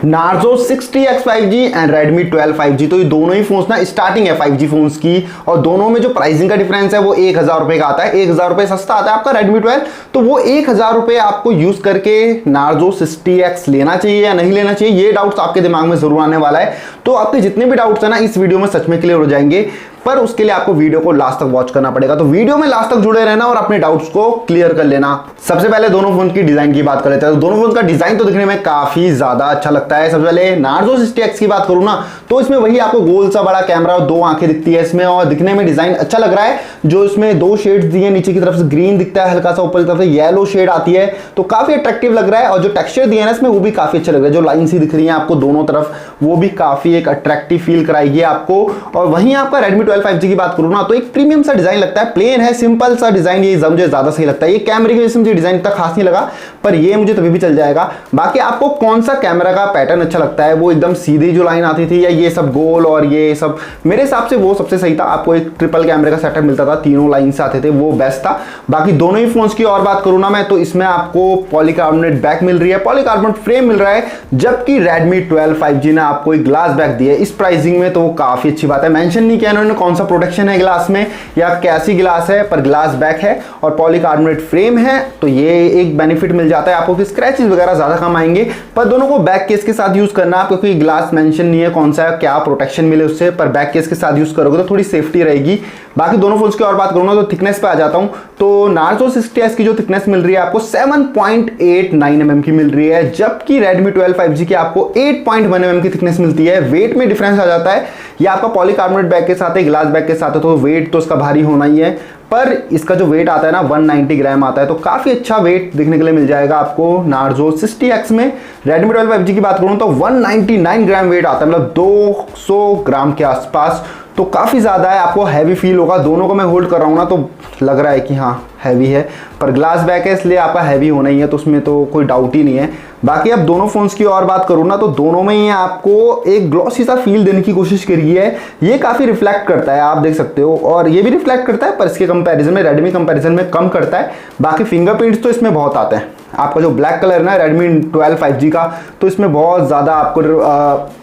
Narzo 60X 5G and Redmi 12 5G, तो ये दोनों ही फोन्स ना स्टार्टिंग है 5G फोन्स की, और दोनों में जो प्राइसिंग का डिफरेंस है वो 1000 रुपए का आता है। 1000 रुपए सस्ता आता है आपका Redmi 12, तो वो 1000 रुपए आपको यूज करके नार्जो 60X लेना चाहिए या नहीं लेना चाहिए, ये डाउट्स आपके दिमाग में जरूर आने वाला है। तो आपके जितने भी डाउट्स है ना इस वीडियो में सच में क्लियर हो जाएंगे, पर उसके लिए आपको वीडियो को लास्ट तक वॉच करना पड़ेगा। तो वीडियो में लास्ट तक जुड़े रहना और अपने डाउट्स को क्लियर कर लेना। सबसे पहले दोनों फोन की डिजाइन की बात कर लेते हैं। तो दोनों फोन का डिजाइन तो दिखने में काफी ज्यादा अच्छा लगता है। सबसे पहले नार्जो 60X की बात करूं ना, तो इसमें वही आपको गोल सा बड़ा कैमरा और 2 आंखें दिखती है इसमें, और दिखने में डिजाइन अच्छा लग रहा है। जो इसमें 2 शेड्स दिए, नीचे की तरफ से ग्रीन दिखता है हल्का सा, ऊपर की तरफ से येलो शेड आती है, तो काफी अट्रैक्टिव लग रहा है। और जो टेक्सचर दिया है ना इसमें वो भी काफी अच्छा लग रहा है। जो लाइन सी दिख रही है आपको दोनों तरफ, वो भी काफी एक अट्रैक्टिव फील कराएगी आपको। और वहीं आपका Redmi 12 5G की बात करूं ना, तो एक प्रीमियम सा डिजाइन लगता है, प्लेन है, सिंपल सा डिजाइन, ये मुझे ज्यादा सही लगता है। ये कैमरे की वजह से मुझे डिजाइन इतना खास नहीं लगा, पर ये मुझे तभी भी चल जाएगा। बाकी आपको कौन सा कैमरा का पैटर्न अच्छा लगता है, वो एकदम सीधी जो लाइन आती थी या ये सब गोल और ये सब, मेरे हिसाब से वो सबसे सही था। आपको एक ट्रिपल कैमरे का सेटअप मिलता था, तीनों लाइन से आते थे, वो बेस्ट था। बाकी दोनों ही फोन्स की और बात करूं ना मैं, तो इसमें आपको पॉलीकार्बोनेट बैक मिल रही है, पॉलीकार्बोनेट फ्रेम मिल रहा है, जबकि Redmi 12 5G ने आपको एक ग्लास बैक दिया है इस प्राइसिंग में, तो वो काफी अच्छी बात है। मेंशन नहीं किया इन्होंने कौन सा प्रोटेक्शन है ग्लास में या कैसी ग्लास है, पर ग्लास बैक है और पॉलीकार्बोनेट फ्रेम है, तो ये एक बेनिफिट मिल जाता है आपको कि स्क्रैचेस वगैरह ज्यादा कम आएंगे। पर दोनों को बैक केस के साथ यूज करना, क्योंकि ग्लास मेंशन नहीं है कौन सा है, क्या प्रोटेक्शन मिले उससे, पर बैक केस के साथ यूज करोगे तो थोड़ी सेफ्टी रहेगी। बाकी दोनों फोन्स की और बात करूंगा तो थिकनेस पे आ जाता हूं, तो नार्जो 60X की जो थिकनेस मिल रही है आपको 7.89 mm की मिल रही है, जबकि Redmi 12 5G की आपको 8.1 mm की थिकनेस मिलती है। वेट में डिफरेंस आ जाता है, ये आपका पॉलीकार्बोनेट बैग के साथ है, ग्लास बैग के साथ है, तो वेट तो इसका भारी होना ही है, पर इसका जो वेट आता है ना 190 ग्राम आता है, तो काफी अच्छा वेट देखने के लिए मिल जाएगा आपको नार्जो 60X में। Redmi 12 5G की बात करूं तो 199 ग्राम वेट आता है, मतलब 200 ग्राम के आसपास, तो काफी ज्यादा है, आपको हैवी फील होगा। दोनों को मैं होल्ड कर रहा हूं ना तो लग रहा है कि हाँ हैवी है, पर ग्लास बैक है इसलिए आपका हैवी होना ही है, तो उसमें तो कोई डाउट ही नहीं है। बाकी अब दोनों फोन्स की और बात करूँ ना, तो दोनों में ही आपको एक ग्लॉसी सा फील देने की कोशिश करी है, ये काफी रिफ्लेक्ट करता है, आप देख सकते हो, और ये भी रिफ्लेक्ट करता है, पर इसके कंपैरिजन में Redmi कंपैरिजन में कम करता है। बाकी फिंगरप्रिंट्स तो इसमें बहुत आते हैं। आपका जो ब्लैक कलर है ना Redmi 12 5G का, तो इसमें बहुत ज़्यादा आपको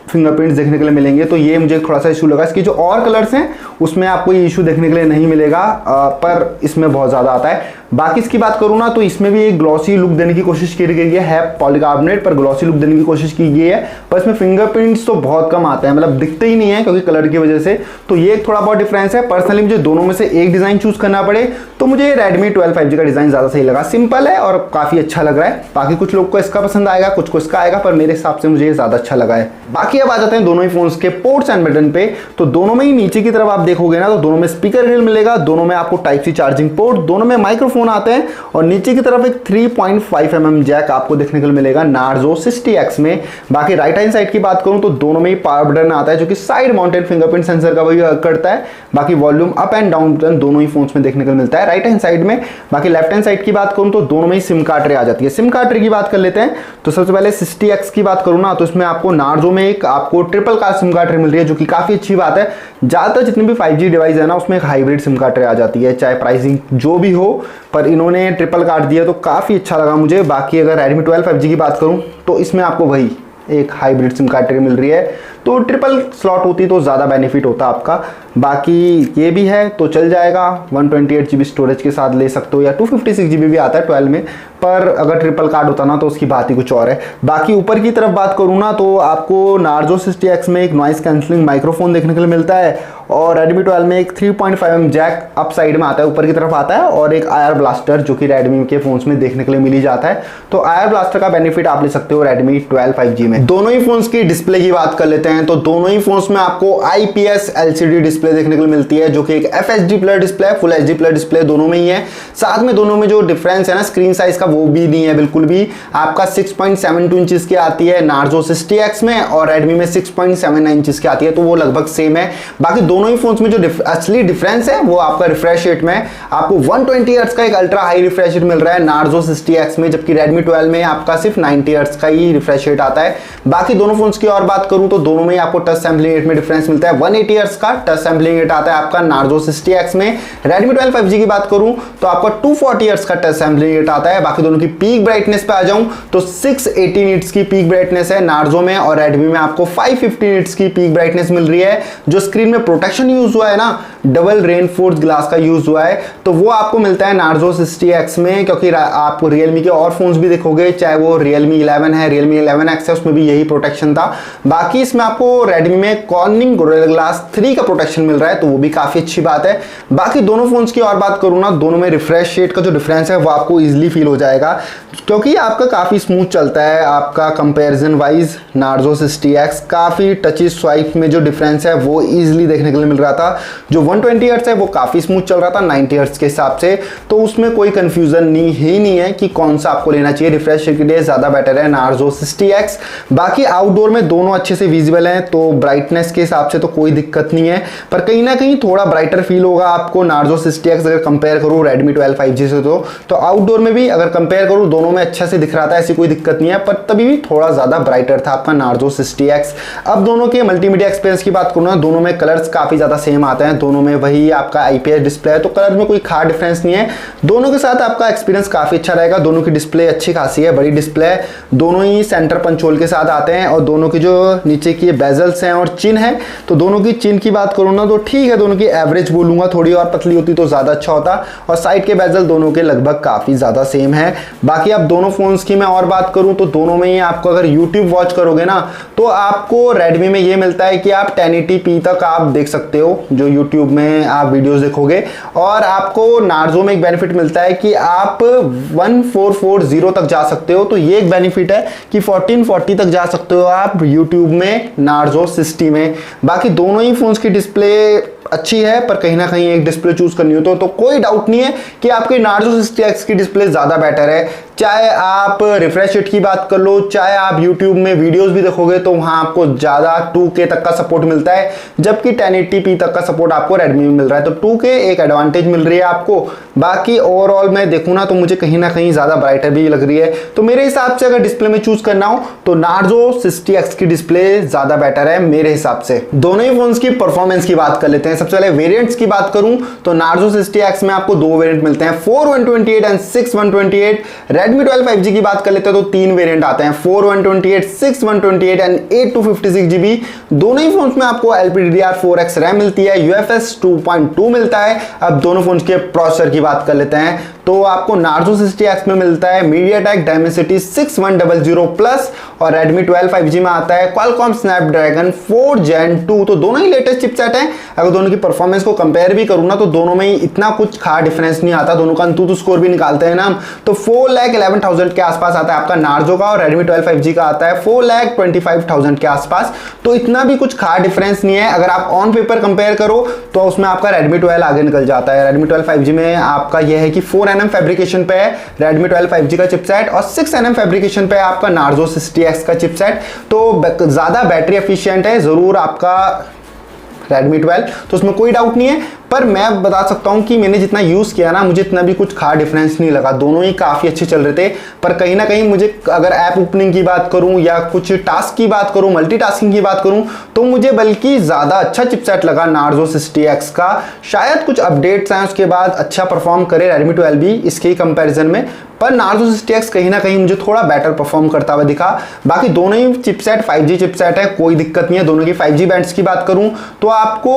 फिंगरप्रिंट्स देखने के लिए मिलेंगे, तो ये मुझे थोड़ा सा इशू लगा। इसकी जो और कलर्स हैं उसमें आपको ये इशू देखने के लिए नहीं मिलेगा, पर इसमें बहुत ज़्यादा आता है। बाकी इसकी बात करूँ ना, तो इसमें भी एक ग्लॉसी लुक देने की कोशिश की गई है पॉलीकार्बोनेट, पर ग्लॉसी लुक देने की कोशिश की गई है, पर इसमें फिंगरप्रिंट्स तो बहुत कम आते हैं, मतलब दिखते ही नहीं है क्योंकि कलर की वजह से, तो ये थोड़ा बहुत डिफरेंस है। पर्सनली मुझे दोनों में से एक डिज़ाइन चूज करना पड़े तो मुझे Redmi 12 5G का डिज़ाइन ज़्यादा सही लगा, सिंपल है और काफ़ी अच्छा लग रहा है। बाकी कुछ लोग को इसका पसंद आएगा, कुछ को इसका आएगा, पर मेरे हिसाब से मुझे ये ज़्यादा अच्छा लगा है। बाकी अब आ जाते हैं दोनों ही फोन्स के पोर्ट्स एंड बटन पे, तो दोनों में ही नीचे की तरफ आप देखोगे ना, तो दोनों में स्पीकर ग्रिल मिलेगा, दोनों में आपको टाइप सी चार्जिंग पोर्ट, दोनों में माइक्रोफोन आते हैं, और नीचे की तरफ एक 3.5 mm जैक आपको देखने को मिलेगा नार्जो 60X में। बाकी राइट हैंड साइड की बात करूं तो दोनों में ही पावर बटन आता है, जो कि साइड माउंटेड फिंगरप्रिंट सेंसर का वही करता है। बाकी volume up and down button दोनों ही फोन्स में देखने को मिलता है राइट हैंड साइड में। बाकी लेफ्ट हैंड साइड की बात करूं तो दोनों में ही सिम कार्ड ट्रे आ जाती है। सिम कार्ड ट्रे की बात कर लेते हैं, तो सबसे पहले 60X की बात करूं ना, तो इसमें आपको नार्जो में एक आपको triple card SIM card tray मिल रही है, जो कि काफी अच्छी बात है। ज्यादातर जितनी भी 5G डिवाइस है ना उसमें एक हाइब्रिड सिम कार्ड ट्रे आ जाती है, चाहे प्राइसिंग जो भी हो, पर इन्होंने ट्रिपल कार्ड दिया तो काफी अच्छा लगा मुझे। बाकी अगर Redmi 12 5G की बात करूं तो इसमें आपको वही एक हाइब्रिड सिम कार्ड ट्रे मिल रही है, तो ट्रिपल स्लॉट होती तो ज़्यादा बेनिफिट होता आपका। बाकी ये भी है तो चल जाएगा, 128 GB स्टोरेज के साथ ले सकते हो, या 256 GB भी आता है 12 में, पर अगर ट्रिपल कार्ड होता ना तो उसकी बात ही कुछ और है। बाकी ऊपर की तरफ बात करूँ ना, तो आपको नार्जो 60X में एक नॉइस कैंसलिंग माइक्रोफोन देखने के लिए मिलता है, और Redmi 12 में एक 3.5 mm जैक अप साइड में आता है, ऊपर की तरफ आता है, और एक आयर ब्लास्टर जो कि Redmi के फोन्स में देखने के लिए मिल ही जाता है, तो आयर ब्लास्टर का बेनिफिट आप ले सकते हो Redmi 12 5G में। दोनों ही फोन्स की डिस्प्ले की बात कर लेते हैं, तो दोनों ही फोन्स में आपको IPS LCD डिस्प्ले देखने को मिलती है, जो कि एक FHD plus display, full HD plus display दोनों में ही है। साथ में दोनों में जो डिफरेंस है ना स्क्रीन साइज का, वो भी नहीं है बिल्कुल भी। आपका 6.72 इंचेस की आती है नार्जो 60X में, और Redmi में 6.79 इंचेस की आती है, तो वो लगभग सेम है। बाकी दोनों ही फोन्स में जो असली डिफरेंस है वो आपका रिफ्रेश रेट में। आपको 120 हर्ट्ज का एक अल्ट्रा हाई रिफ्रेश रेट मिल रहा है Narzo 60X में, जबकि Redmi 12 में आपका सिर्फ 90 हर्ट्ज का ही रिफ्रेश रेट आता है। बाकी दोनों फोन्स की और बात करूं तो दोनों में आपको टच सैंपलिंग रेट में डिफरेंस मिलता है। 180 हर्ट्ज का टच सैंपलिंग रेट आता है आपका Narzo 60X में। Redmi 12 5G की बात करूं तो आपका 240 हर्ट्ज का टच सैंपलिंग रेट आता है। बाकी दोनों की पीक ब्राइटनेस पे आ जाऊं तो 680 निट्स की पीक ब्राइटनेस है Narzo में, और Redmi में आपको 550 निट्स की पीक ब्राइटनेस मिल रही है। जो स्क्रीन में प्रोटेक्शन यूज हुआ है ना, डबल रेनफोर्स्ड ग्लास का यूज हुआ है, तो वो आपको मिलता है Narzo 60X में। क्योंकि आपको Realme के और फोन्स भी देखोगे, चाहे वो Realme 11 है, Realme 11X है, उसमें भी यही प्रोटेक्शन था। बाकी इसमें आपको Redmi में Corning Gorilla Glass 3 का प्रोटेक्शन मिल रहा है, तो वो भी काफी अच्छी बात है। बाकी दोनों फोन्स की और बात करूं ना, दोनों में रिफ्रेश रेट का जो डिफरेंस है वो आपको इजीली फील हो जाएगा, क्योंकि आपका काफी स्मूथ चलता है। आपका कंपैरिजन वाइज Narzo 60X काफी टची स्वाइप में जो डिफरेंस है वो इजीली देखने के लिए मिल रहा था। जो 120 हर्ट्ज है वो काफी स्मूथ चल रहा था 90 हर्ट्ज के हिसाब से, तो उसमें कोई कंफ्यूजन ही नहीं है कि कौन सा आपको लेना चाहिए। रिफ्रेश रेट के लिए ज्यादा बेटर है Narzo 60X। बाकी आउटडोर में दोनों अच्छे से विजिबल हैं, तो ब्राइटनेस के हिसाब से तो कोई दिक्कत नहीं है, पर कहीं ना कहीं थोड़ा ब्राइटर फील होगा आपको Narzo 60X अगर कंपेयर करूं Redmi 12 5G से। तो आउटडोर में भी अगर कंपेयर करूं दोनों में अच्छा से दिख रहा था, ऐसी कोई दिक्कत नहीं है, पर तभी भी थोड़ा ज्यादा ब्राइटर था आपका Narzo 60X। अब दोनों के मल्टीमीडिया एक्सपीरियंस की बात करूं ना, दोनों में कलर्स काफी ज्यादा सेम आते हैं, दोनों में वही आपका IPS डिस्प्ले है, तो कलर में कोई खास डिफरेंस नहीं है। दोनों के साथ आपका एक्सपीरियंस काफी अच्छा रहेगा। दोनों की डिस्प्ले अच्छी खासी है, बड़ी डिस्प्ले है, दोनों ही सेंटर पंचोल के साथ आते हैं, और दोनों की जो नीचे की बेजल्स हैं और चिन है, तो दोनों की चिन की बात करूं ना तो ठीक है, दोनों की एवरेज बोलूंगा, थोड़ी और पतली होती तो ज्यादा अच्छा होता, और साइड के बेजल दोनों के लगभग काफी ज्यादा सेम है। बाकी आप दोनों फोन्स की मैं और बात करूं तो दोनों में ही आपको अगर YouTube वॉच करोगे ना, तो आपको Redmi में ये मिलता है कि आप 1080p तक आप देख सकते हो जो YouTube में आप वीडियोस देखोगे, और आपको Narzo में एक बेनिफिट मिलता है कि आप 1440 तक जा सकते हो। तो ये एक बेनिफिट है कि 1440 तक जा सकते हो आप YouTube में Narzo 60 में। बाकी दोनों ही फोन्स की डिस्प्ले अच्छी है, पर कहीं ना कहीं एक डिस्प्ले चूज करनी हो तो कोई डाउट नहीं है कि आपके Narzo 60X की डिस्प्ले ज्यादा बेटर है। चाहे आप रिफ्रेश रेट की बात कर लो, चाहे आप YouTube में वीडियोस भी देखोगे तो वहां आपको ज्यादा 2K तक का सपोर्ट मिलता है, जबकि 1080p तक का सपोर्ट आपको Redmi में मिल रहा है, तो 2K एक एडवांटेज मिल रही है आपको। बाकी ओवरऑल मैं देखूं ना तो मुझे कहीं ना कहीं ज्यादा ब्राइटर भी लग रही है, तो मेरे हिसाब से अगर डिस्प्ले में चूज करना हो तो Narzo 60X की डिस्प्ले ज्यादा बेटर है मेरे हिसाब से। दोनों ही फोन्स की परफॉर्मेंस की बात कर लेते हैं। सबसे पहले वेरिएंट्स की बात करूं तो Narzo 60X में आपको दो वेरिएंट मिलते हैं, 4128 एंड 6128। Redmi 12 5G की बात कर लेते हैं तो तीन वेरिएंट आते हैं, 4128, 6128 एंड 8256GB। दोनों ही फोन्स में आपको LPDDR4X रैम मिलती है, UFS 2.2 मिलता है। अब दोनों फोन्स के प्रोसेसर की बात कर लेते हैं तो आपको Narzo 60X में मिलता है MediaTek Dimensity 6100 प्लस, और Redmi 12 5G में आता है Qualcomm Snapdragon 4 Gen 2। तो दोनों ही लेटेस्ट चिपसेट हैं। अगर दोनों की परफॉर्मेंस को कंपेयर भी करूँ ना तो दोनों में ही इतना कुछ खास डिफरेंस नहीं आता। दोनों का अंतुतु स्कोर भी निकालते हैं ना तो 4,11,000 के आसपास आता है आपका Narzo का, और Redmi 12 5G का आता है 4,25,000 के आसपास। तो इतना भी कुछ खास डिफरेंस नहीं है। अगर आप ऑन पेपर कंपेयर करो तो उसमें आपका Redmi 12 आगे निकल जाता है। Redmi 12 5G में आपका यह है कि 4nm फैब्रिकेशन पे है Redmi 12 5G का चिपसेट, और 6nm फैब्रिकेशन पे है आपका Narzo 60X का चिपसेट। तो ज्यादा बैटरी एफिशिएंट है जरूर आपका Redmi 12, तो उसमें कोई डाउट नहीं है। पर मैं बता सकता हूं कि मैंने जितना यूज किया ना, मुझे इतना भी कुछ खास डिफरेंस नहीं लगा। दोनों ही काफी अच्छे चल रहे थे, पर कहीं ना कहीं मुझे अगर ऐप ओपनिंग की बात करूं या कुछ टास्क की बात करूं, मल्टीटास्किंग की बात करूं, तो मुझे बल्कि ज्यादा अच्छा चिपसेट लगा Narzo 60X का। शायद कुछ अपडेट्स आए उसके बाद अच्छा परफॉर्म करे Redmi 12 भी इसके कंपैरिजन में, पर Narzo 60X कहीं ना कहीं मुझे थोड़ा बेटर परफॉर्म करता हुआ दिखा। बाकी दोनों ही चिपसेट 5G चिपसेट है, कोई दिक्कत नहीं है। दोनों की 5G बैंड्स की बात करूं तो आपको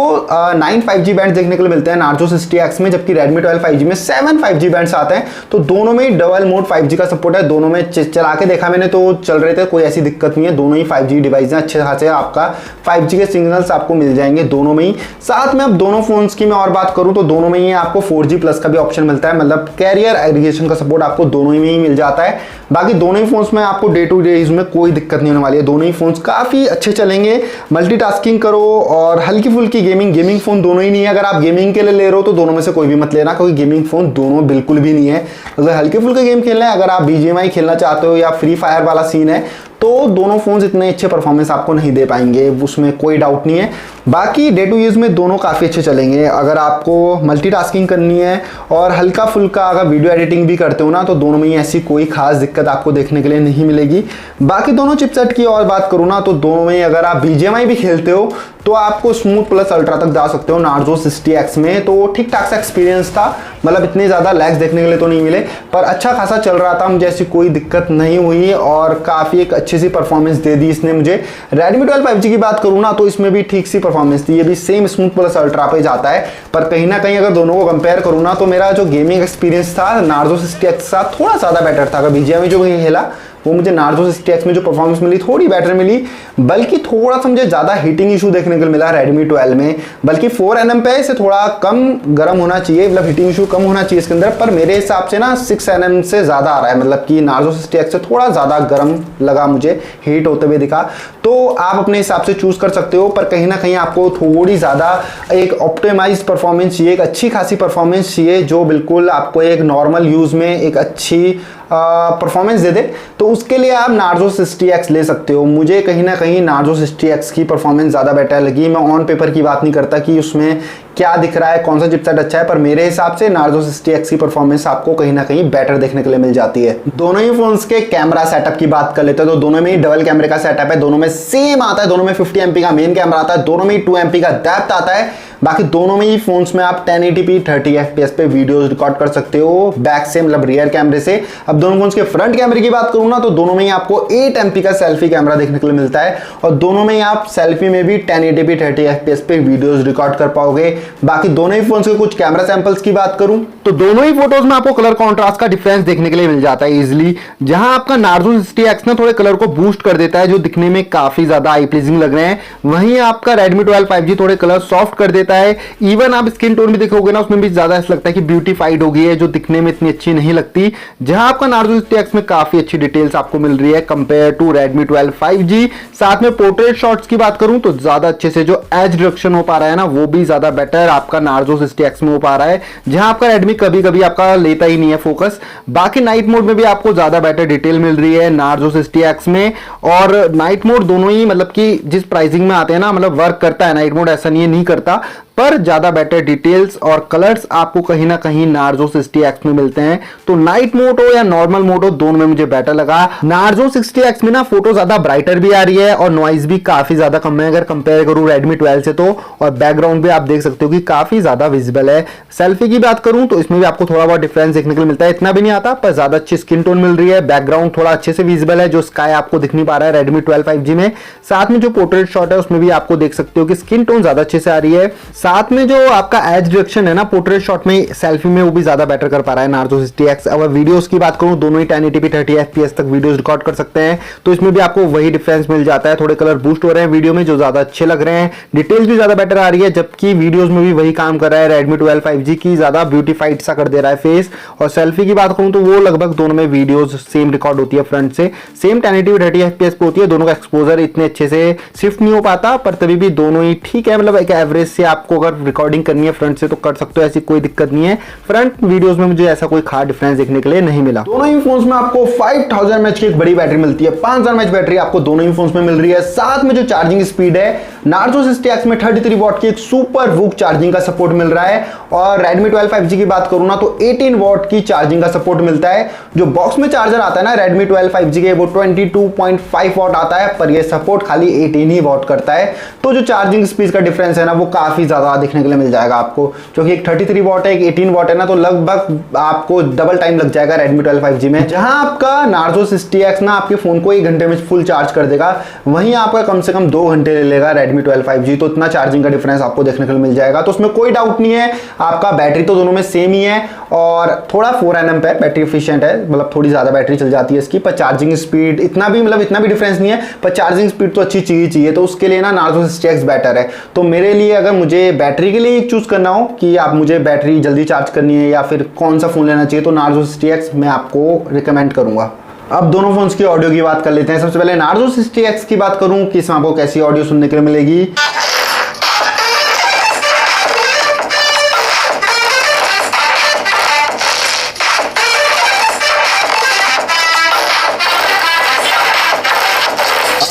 9 5G बैंड्स देखने को मिलते हैं Narzo 60X में, जबकि Redmi 12 5G में 7 5G बैंड्स आते हैं। तो दोनों में ही डबल मोड 5G का सपोर्ट है। दोनों में चला के देखा मैंने तो चल रहे थे, कोई ऐसी दिक्कत नहीं है। दोनों ही 5G डिवाइस हैं, अच्छे खासे आपका 5G के सिग्नल्स आपको मिल जाएंगे दोनों में ही। साथ में अब दोनों फोन्स की मैं और बात करूं तो दोनों में ही आपको 4G प्लस का भी ऑप्शन मिलता है, मतलब कैरियर एग्रीगेशन का सपोर्ट आपको दोनों में ही मिल जाता है। बाकी दोनों ही फोन्स में आपको डे टू डे यूज में कोई दिक्कत नहीं होने वाली है। दोनों ही फोन्स काफी अच्छे चलेंगे, मल्टीटास्किंग करो और हल्की फुल्की गेमिंग फोन दोनों ही नहीं है। अगर आप गेमिंग के लिए ले रहे हो तो दोनों में से कोई भी मत लेना, क्योंकि गेमिंग फोन दोनों बिल्कुल भी नहीं है। अगर हल्के फुल्के गेम खेलना है, अगर आप BGMI खेलना चाहते हो या फ्री फायर वाला सीन है, तो दोनों फोन्स इतने अच्छे परफॉर्मेंस आपको नहीं दे पाएंगे, उसमें कोई डाउट नहीं है। बाकी डे टू यूज़ में दोनों काफ़ी अच्छे चलेंगे। अगर आपको मल्टीटास्किंग करनी है और हल्का फुल्का अगर वीडियो एडिटिंग भी करते हो ना, तो दोनों में ही ऐसी कोई खास दिक्कत आपको देखने के लिए नहीं मिलेगी। बाकी दोनों चिपसेट की और बात करूँ ना, तो दोनों में अगर आप BGMI भी खेलते हो तो आपको स्मूथ प्लस अल्ट्रा तक जा सकते हो नार्जो 60X में। तो ठीक ठाक सा एक्सपीरियंस था, मतलब इतने ज़्यादा लैग्स देखने के लिए तो नहीं मिले, पर अच्छा खासा चल रहा था, मुझे ऐसी कोई दिक्कत नहीं हुई और काफ़ी एक अच्छी सी परफॉर्मेंस दे दी इसने मुझे। Redmi 12 5G की बात करूँ ना, तो इसमें भी ठीक सी परफॉर्मेंस थी, ये भी सेम स्मूथ प्लस अल्ट्रा पे जाता है, पर कहीं ना कहीं अगर दोनों को कंपेयर करूँ ना, तो मेरा जो गेमिंग एक्सपीरियंस था नार्जो 60X के साथ थोड़ा ज़्यादा बेटर था। अगर BGMI जो मैं खेला वो मुझे नार्जो 60X में जो परफॉर्मेंस मिली थोड़ी बेटर मिली, बल्कि थोड़ा सा मुझे ज़्यादा हीटिंग इशू देखने को मिला Redmi 12 में। बल्कि 4nm पे इसे थोड़ा कम गर्म होना चाहिए, मतलब हीटिंग इशू कम होना चाहिए इसके अंदर, पर मेरे हिसाब से ना 6nm से ज़्यादा आ रहा है, मतलब कि नार्जो 60X से थोड़ा ज़्यादा गर्म लगा मुझे, हीट होते हुए दिखा। तो आप अपने हिसाब से चूज़ कर सकते हो, पर कहीं ना कहीं आपको थोड़ी ज़्यादा एक ऑप्टिमाइज्ड परफॉर्मेंस चाहिए, एक अच्छी खासी परफॉर्मेंस चाहिए जो बिल्कुल आपको एक नॉर्मल यूज़ में एक अच्छी परफॉर्मेंस दे दे। तो उसके लिए आप नार्जो 60X ले सकते हो। मुझे कहीं ना कहीं नार्जो 60X की परफॉर्मेंस ज़्यादा बेटर लगी। मैं ऑन पेपर की बात नहीं करता कि उसमें क्या दिख रहा है, कौन सा चिपसेट अच्छा है, पर मेरे हिसाब से नार्जो 60X की परफॉर्मेंस आपको कहीं ना कहीं बेटर देखने के लिए मिल जाती है। दोनों ही फोन्स के कैमरा सेटअप की बात कर लेते हैं, तो दोनों में ही डबल कैमरे का सेटअप है, दोनों में सेम आता है, दोनों में 50 MP का मेन कैमरा आता है, दोनों में ही 2 MP का डेप्थ आता है। बाकी दोनों में ही फोन्स में आप 1080p 30 FPS पे वीडियोस रिकॉर्ड कर सकते हो बैक से, मतलब रियर कैमरे से। अब दोनों फोन्स के फ्रंट कैमरे की बात करूँ ना, तो दोनों में ही आपको 8 MP का सेल्फी कैमरा देखने को मिलता है और दोनों में ही आप सेल्फी में भी 1080p 30 FPS पे वीडियोस रिकॉर्ड कर पाओगे। बाकी दोनों ही फोन्स के कुछ कैमरा सैंपल्स की बात करूं तो दोनों ही फोटोज में आपको कलर कॉन्ट्रास्ट का डिफरेंस देखने के लिए मिल जाता है इजीली। जहां आपका नार्जो 60X ना थोड़े कलर को बूस्ट कर देता है जो दिखने में काफी ज्यादा आई प्लीजिंग लग रहे हैं, वहीं आपका Redmi 12 5G थोड़े कलर सॉफ्ट कर देता है। इवन आप स्किन टोन भी देखोगे ना, उसमें भी ज्यादा ऐसा लगता है कि ब्यूटीफाइड हो गई है, जो दिखने में इतनी अच्छी नहीं लगती। जहां आपका नार्जो 60X में काफी अच्छी डिटेल्स आपको मिल रही है कंपेयर टू Redmi 12 5G। साथ में पोर्ट्रेट शॉट्स की बात करूं तो ज्यादा अच्छे से जो एज रिडक्शन हो पा रहा है ना, वो भी ज्यादा बेटर आपका नार्जो 60X में हो पा रहा है, जहां आपका Redmi कभी कभी आपका लेता ही नहीं है फोकस। बाकी नाइट मोड में भी आपको ज्यादा बेटर डिटेल मिल रही है नार्जो 60X में, और नाइट मोड दोनों ही मतलब कि जिस प्राइसिंग में आते हैं ना, मतलब वर्क करता है नाइट मोड, ऐसा नहीं है नहीं करता, पर ज्यादा बेटर डिटेल्स और कलर्स आपको कहीं ना कहीं नार्जो 60X में मिलते हैं। तो नाइट मोड हो या नॉर्मल मोड हो, दोनों में मुझे बेटर लगा। नार्जो 60X में ना फोटो ज्यादा ब्राइटर भी आ रही है और नॉइज भी काफी ज्यादा कम है अगर कंपेयर करूं Redmi 12 से तो, और बैकग्राउंड भी आप देख सकते हो कि काफी ज्यादा विजिबल है। सेल्फी की बात करूं तो इसमें भी आपको थोड़ा बहुत डिफरेंस देखने को मिलता है, इतना भी नहीं आता, पर ज्यादा अच्छी स्किन टोन मिल रही है, बैकग्राउंड थोड़ा अच्छे से विजिबल है, जो स्काई आपको दिख नहीं पा रहा है Redmi 12 5G में। साथ में जो पोर्ट्रेट शॉट है उसमें भी आपको देख सकते हो कि स्किन टोन ज्यादा अच्छे से आ रही है। साथ में जो आपका एज डिरेक्शन है ना पोर्ट्रेट शॉट में, सेल्फी में, वो भी ज्यादा बेटर कर पा रहा है नार्जो 60X। अगर वीडियोस की बात करूं, दोनों ही 1080p 30 FPS तक वीडियोस रिकॉर्ड कर सकते हैं, तो इसमें भी आपको वही डिफरेंस मिल जाता है। थोड़े कलर बूस्ट हो रहे हैं वीडियो में जो ज्यादा अच्छे लग रहे हैं, डिटेल्स भी ज्यादा बेटर आ रही है, जबकि वीडियोस में भी वही काम कर रहा है Redmi 12 5G की, ज्यादा ब्यूटीफाइड सा कर दे रहा है फेस। और सेल्फी की बात करूं तो वो लगभग दोनों में वीडियोस सेम रिकॉर्ड होती है फ्रंट से, सेम 1080p 30 FPS पे होती है। दोनों का एक्सपोजर इतने अच्छे से शिफ्ट नहीं हो पाता, पर तभी भी दोनों ही ठीक है, मतलब एक एवरेज से आपको अगर रिकॉर्डिंग करनी है फ्रंट से तो कर सकते हो, ऐसी कोई दिक्कत नहीं है। फ्रंट वीडियोस में मुझे ऐसा कोई खास डिफरेंस देखने के लिए नहीं मिला। दोनों ही फोन्स में आपको 5000 mAh की एक बड़ी बैटरी मिलती है, 5000 mAh बैटरी आपको दोनों ही फोन्स में मिल रही है। साथ में जो चार्जिंग स्पीड है नार्जो 60X में 33 वॉट की एक सुपर वूक चार्जिंग का सपोर्ट मिल रहा है, और Redmi 12 5G की बात करूं ना तो 18 वॉट की चार्जिंग का सपोर्ट मिलता है। जो बॉक्स में चार्जर आता है ना Redmi 12 5G के, वो 22.5 वॉट आता है, पर ये सपोर्ट खाली 18 ही वॉट करता है। तो जो चार्जिंग स्पीड का डिफरेंस है ना, वो काफी ज्यादा देखने के लिए मिल जाएगा आपको, क्योंकि एक 33 वॉट है, एक 18 वॉट है ना, तो लगभग आपको डबल टाइम लग जाएगा Redmi 12 5G में। जहां आपका नार्जो 60X ना आपके फोन को 1 घंटे में फुल चार्ज कर देगा, वहीं आपका कम से कम 2 घंटे ले लेगा Redmi 12 5G। तो इतना चार्जिंग का डिफरेंस आपको देखने को मिल जाएगा, तो उसमें कोई डाउट नहीं है। आपका बैटरी तो दोनों में सेम ही है, और थोड़ा 4nm पे बैटरी एफिशिएंट है, मतलब थोड़ी ज्यादा बैटरी चल जाती है इसकी, पर चार्जिंग स्पीड इतना भी डिफरेंस नहीं है, पर चार्जिंग स्पीड तो अच्छी चाहिए, तो उसके लिए ना नार्जो 60X बेटर है। तो मेरे लिए अगर मुझे बैटरी के लिए चूज करना हो कि आप मुझे बैटरी जल्दी चार्ज करनी है या फिर कौन सा फोन लेना चाहिए, तो नार्जो 60X मैं आपको रिकमेंड करूंगा। अब दोनों फोन्स की ऑडियो की बात कर लेते हैं। सबसे पहले नार्जो 60X की बात करूं कि इसमें आपको कैसी ऑडियो सुनने के लिए मिलेगी।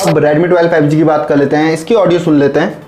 अब Redmi 12 5G की बात कर लेते हैं, इसकी ऑडियो सुन लेते हैं।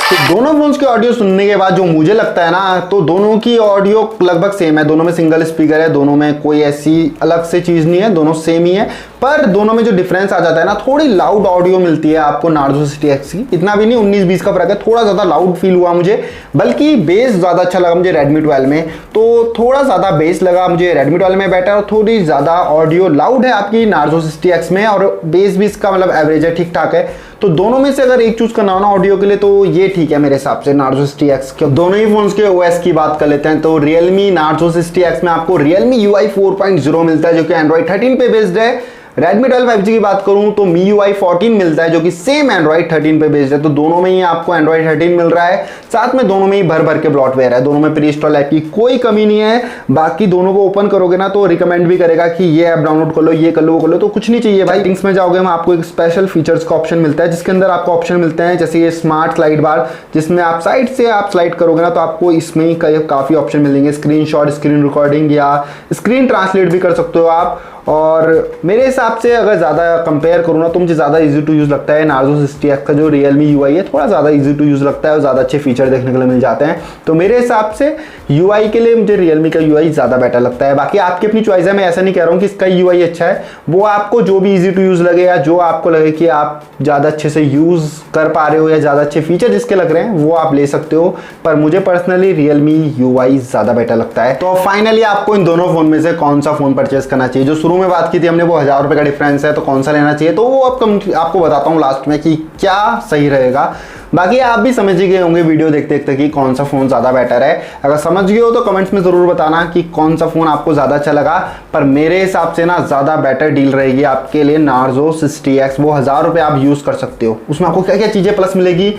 तो दोनों फोन्स की ऑडियो सुनने के बाद जो मुझे लगता है ना, तो दोनों की ऑडियो लगभग सेम है। दोनों में सिंगल स्पीकर है, दोनों में कोई ऐसी अलग से चीज नहीं है, दोनों सेम ही है। पर दोनों में जो डिफरेंस आ जाता है ना, थोड़ी लाउड ऑडियो मिलती है आपको नार्जो 60X की। इतना भी नहीं, 19-20 का फर्क है, थोड़ा ज्यादा लाउड फील हुआ मुझे। बल्कि बेस ज्यादा अच्छा लगा मुझे Redmi 12 में, तो थोड़ा ज्यादा बेस लगा मुझे Redmi 12 में बेटर, और थोड़ी ज्यादा ऑडियो लाउड है आपकी नार्जो 60X में, और बेस भी इसका मतलब एवरेज है, ठीक ठाक है। तो दोनों में से अगर एक चूज करना हो ना ऑडियो के लिए, तो ये ठीक है मेरे हिसाब से नार्जो 60X के। दोनों ही फोन्स के OS की बात कर लेते हैं, तो Realme नार्जो 60X में आपको Realme UI 4.0 मिलता है, जो कि Android 13 पे बेस्ड है। Redmi 12 5G की बात करूं तो MIUI 14 मिलता है, जो कि सेम Android 13 पे बेस्ड है। तो दोनों में ही आपको Android 13 मिल रहा है, साथ में दोनों में ही भर भर के ब्लॉटवेयर है, दोनों में प्री इंस्टॉल ऐप की कोई कमी नहीं है। बाकी दोनों को ओपन करोगे ना, तो रिकमेंड भी करेगा कि ये ऐप डाउनलोड कर लो, ये कर लो, वो कर लो, तो कुछ नहीं चाहिए भाई। सेटिंग्स में जाओगे हम, आपको एक स्पेशल फीचर्स का ऑप्शन मिलता है, जिसके अंदर आपको ऑप्शन मिलते हैं जैसे ये स्मार्ट स्लाइड बार, जिसमें आप साइड से आप स्लाइड करोगे ना, तो आपको इसमें ही काफी ऑप्शन मिलेंगे। स्क्रीनशॉट, स्क्रीन रिकॉर्डिंग या स्क्रीन ट्रांसलेट भी कर सकते हो आप। और मेरे हिसाब से अगर ज़्यादा कंपेयर करूँ ना, तो मुझे ज़्यादा इजी टू यूज़ लगता है नार्जो 60X का जो Realme UI है, थोड़ा ज़्यादा इजी टू यूज़ लगता है और ज़्यादा अच्छे फीचर देखने के लिए मिल जाते हैं। तो मेरे हिसाब से UI के लिए मुझे Realme का UI ज़्यादा बेटर लगता है। बाकी आपकी अपनी चॉइस है, मैं ऐसा नहीं कह रहा हूँ कि इसका UI अच्छा है, वो आपको जो भी इजी टू यूज़ लगे या जो आपको लगे कि आप ज़्यादा अच्छे से यूज़ कर पा रहे हो या ज़्यादा अच्छे फीचर जिसके लग रहे हैं, वो आप ले सकते हो। पर मुझे पर्सनली Realme UI ज़्यादा बेटर लगता है। तो फाइनली आपको इन दोनों फ़ोन में से कौन सा फ़ोन परचेज करना चाहिए? जो शुरू में बात की थी हमने, वो 1000 रुपए का डिफरेंस है, तो कौन सा लेना चाहिए, तो वो आपको बताता हूँ लास्ट में कि क्या सही रहेगा। बाकी आप भी समझ ही गए होंगे वीडियो देखते देखते कि कौन सा फोन ज्यादा बेटर है। अगर समझ गए हो तो कमेंट्स में जरूर बताना कि कौन सा फोन आपको ज्यादा अच्छा लगा। पर मेरे हिसाब से ना ज्यादा बेटर डील रहेगी आपके लिए नार्जो 60X। वो 1000 रुपए आप यूज कर सकते हो। उसमें आपको क्या क्या चीजें प्लस मिलेगी?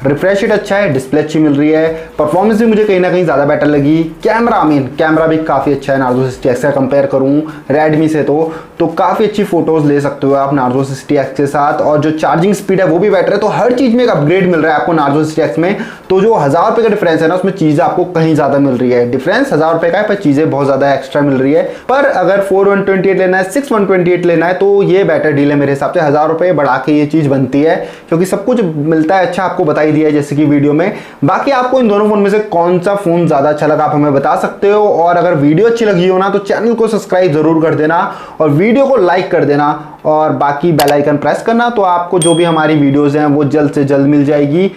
रिफ्रेश रेट अच्छा है, डिस्प्ले अच्छी मिल रही है, परफॉर्मेंस भी मुझे कहीं ना कहीं ज़्यादा बेटर लगी। कैमरा भी काफ़ी अच्छा है नार्जो 60X से कंपेयर करूँ रेडमी से, तो काफ़ी अच्छी फोटोज़ ले सकते हो आप नार्जो 60X के साथ। और जो चार्जिंग स्पीड है वो भी बेटर है। तो हर चीज़ में एक अपग्रेड मिल रहा है आपको नार्जो 60X में। तो जो 1000 रुपये का डिफरेंस है ना, उसमें चीज़ें आपको कहीं ज़्यादा मिल रही है। डिफरेंस 1000 रुपये का है, पर चीज़ें बहुत ज़्यादा एक्स्ट्रा मिल रही है। पर अगर 4128 लेना है, 6128 लेना है, तो ये बेटर डील है मेरे हिसाब से। 1000 रुपये बढ़ा के ये चीज़ बनती है, क्योंकि सब कुछ मिलता है अच्छा, आपको बताई दिया है जैसे कि वीडियो में। बाकी आपको इन दोनों फोन में से कौन सा फोन ज्यादा अच्छा लगा आप हमें बता सकते हो। और अगर वीडियो अच्छी लगी हो ना, तो चैनल को सब्सक्राइब जरूर कर देना और वीडियो को लाइक कर देना, और बाकी बेल आइकन प्रेस करना, तो आपको जो भी हमारी वीडियोस हैं वो जल्द से जल्द मिल जाएगी।